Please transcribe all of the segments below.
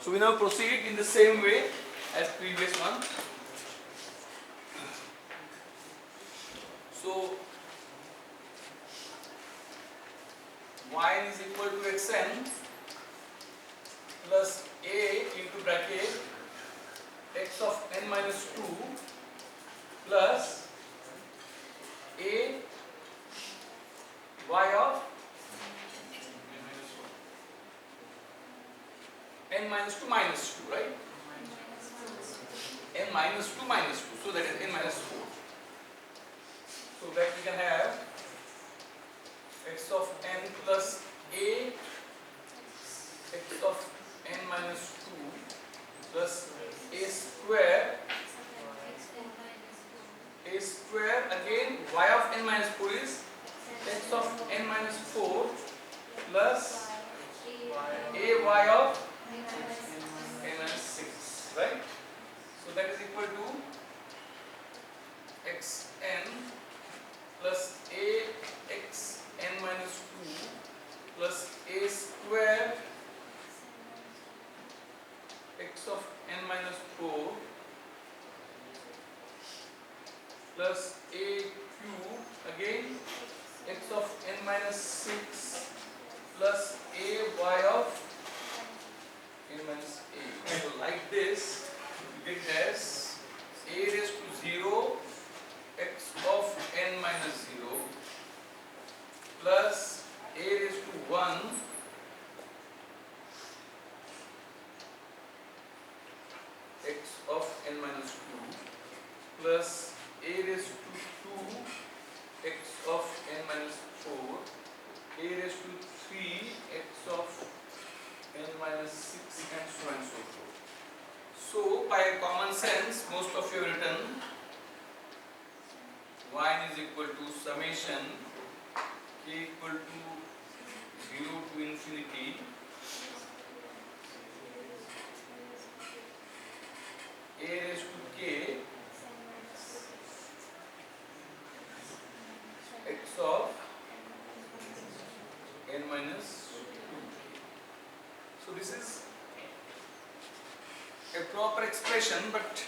So we now proceed in the same way as previous one. So y is equal to xn plus a into bracket x of n minus 2 plus a y of n minus 2 minus 2, right? N minus 2 minus 2, so that is n minus 4. So that we can have x of n plus a x of n minus 2 plus a square again y of n minus 4 is x of n minus 4 plus a y of n minus 6, right? So that is equal to xn plus a x n minus 2 plus a square x of n minus 4 plus a cube again x of n minus 6 plus a y of n minus 8. So like this you get as a raised to 0 x of n minus 0 plus a raised to 1 x of n minus 2 plus a raised to 2 x of n minus 4 a raised to 3 x of n minus 6 and so on and so forth. So by common sense most of you have written y is equal to summation k equal to 0 to infinity a raised to k x of n minus 2k. So this is a proper expression, but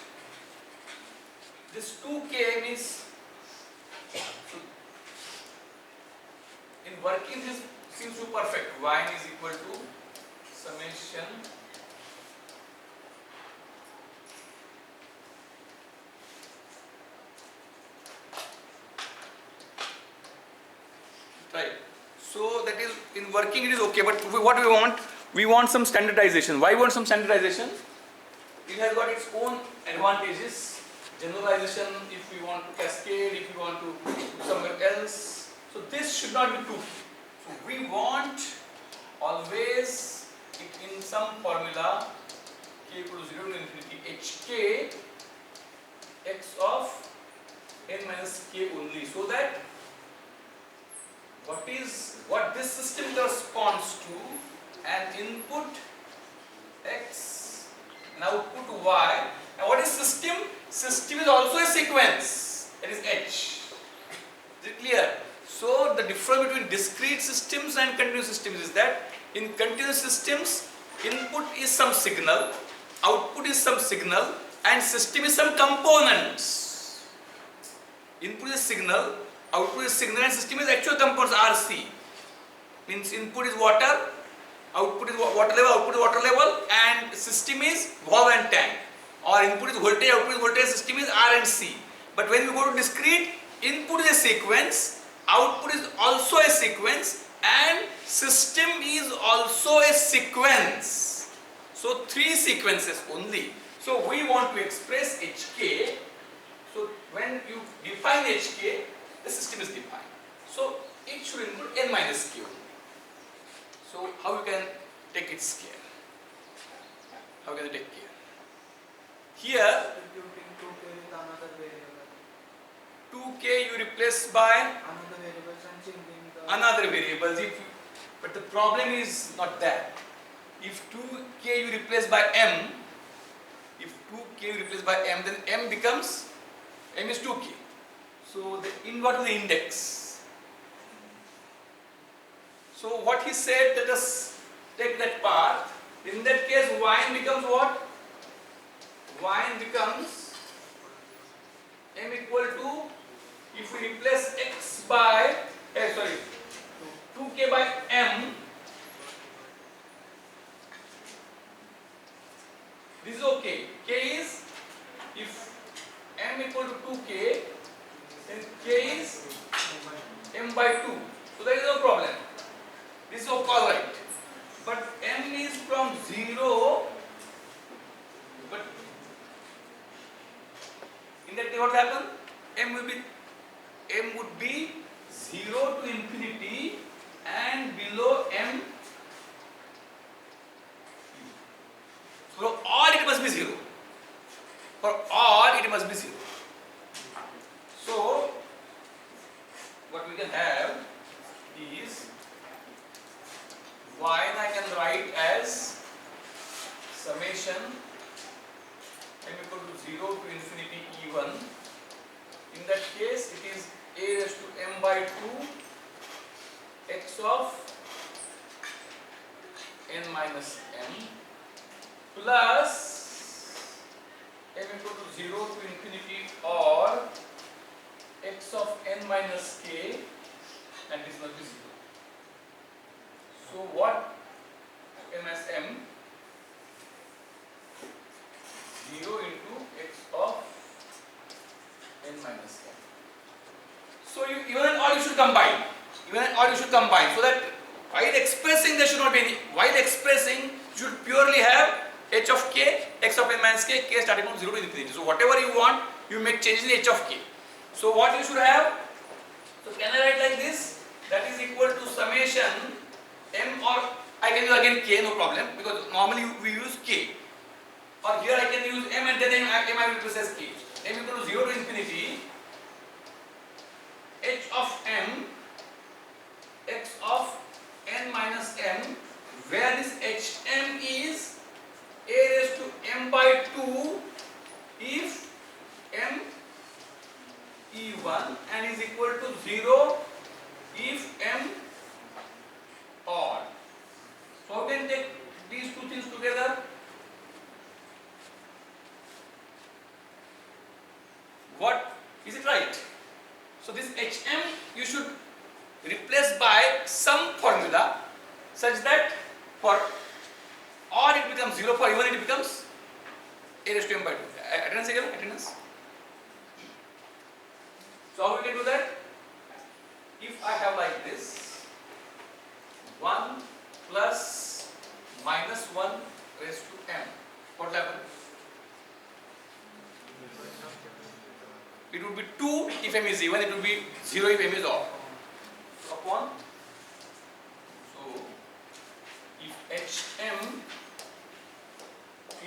this 2k means, so in working this seems to perfect. Y is equal to summation right. So that is in working it is okay, but what we want some standardization. Why want some standardization? It has got its own advantages. Generalization, if we want to cascade, if we want to do somewhere else. So this should not be 2. So we want always in some formula k equal to 0 to infinity hk x of n minus k only, so that what this system corresponds to an input x and output y. And what is system? System is also a sequence, that is h. Is it clear? So the difference between discrete systems and continuous systems is that in continuous systems input is some signal, output is some signal, and system is some components. Input is signal, output is signal, and system is actual components RC. Means input is water, output is water level, output is water level, and system is valve and tank. Or input is voltage, output is voltage, system is R and C. But when we go to discrete, input is a sequence, output is also a sequence, and system is also a sequence. So 3 sequences only. So we want to express HK. So when you define HK, the system is defined. So it should include n minus k only. So how you can take its care? How can you take care? Here, 2k you replace by another variable. But the problem is not that. If 2k you replace by m, then m becomes, m is 2k. So what is the index? So what he said, let us take that part. In that case, y becomes what? Y becomes m equal to, if we replace x by, 2k by m, this is okay. K is, if m equal to 2k, then k is m by 2. So there is no problem. This is alright. But m is from 0. But in that case, what happen? M would be 0 to infinity, and below m. For all it must be 0. For all it must be 0. So what we can have is y, I can write as summation m equal to 0 to infinity e1. In that case, it is a raised to m by 2 x of n minus m plus m equal to 0 to infinity or x of n minus k, and this must be 0. So what m as m? 0 into x of n minus m. So even and all you should combine. Even and all you should combine, so that while expressing there should not be any. While expressing, you should purely have h of k, x of n minus k, k starting from 0 to infinity. So whatever you want, you make changes in h of k. So what you should have? So can I write like this? That is equal to summation m, or I can use again k, no problem, because normally we use k. Or here I can use m and then m I will replace k. M equal to 0 to infinity h of m x of n minus m, where this hm is a raised to m by 2 if m e1 and is equal to 0 if m odd. So how can take these two things together? What is it, right? So this hm you should replace by some formula such that for odd it becomes 0, for even it becomes a raised to m by 2. Attendance again, attendance. So how we can do that? If I have like this 1 plus minus 1 raised to m, what will happen? It would be 2 if m is even, it would be 0 if m is odd. Upon, so if hm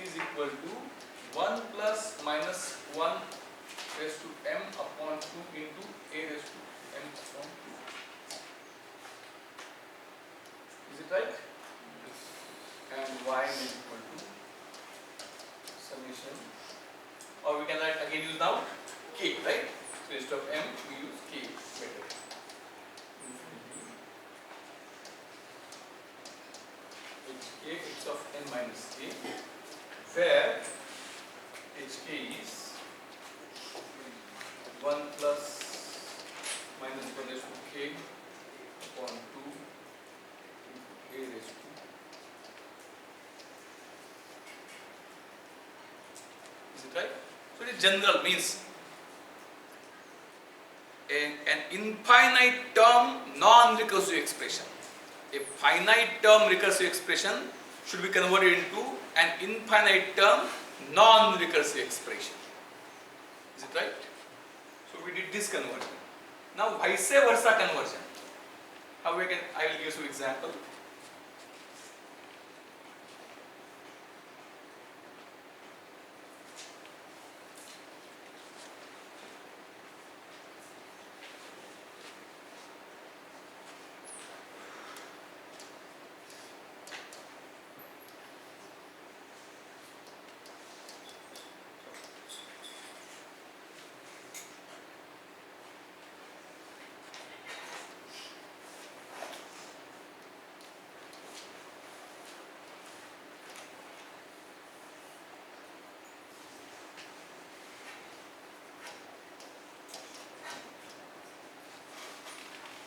is equal to 1 plus minus 1 raised to m upon 2 into a raised to m upon 2. Is it right? And y is equal to summation, or we can write again, use now k, right? So instead of m we use k better. Hk x of n minus k, where hk is 1 plus minus 1 raised to k upon 2 a raised to. Is it right? So it is general, means an infinite term non-recursive expression. A finite term recursive expression should be converted into an infinite term non-recursive expression. Is it right? So we did this conversion. Now vice versa conversion. How we can? I will give some example.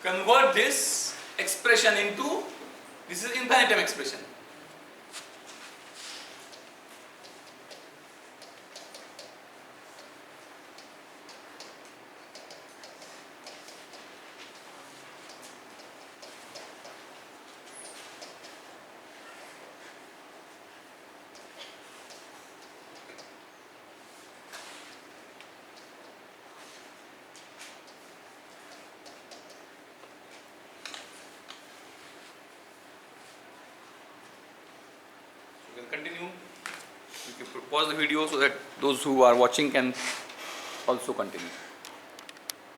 convert this expression into, this is infinitum expression. You can continue. You can pause the video so that those who are watching can also continue.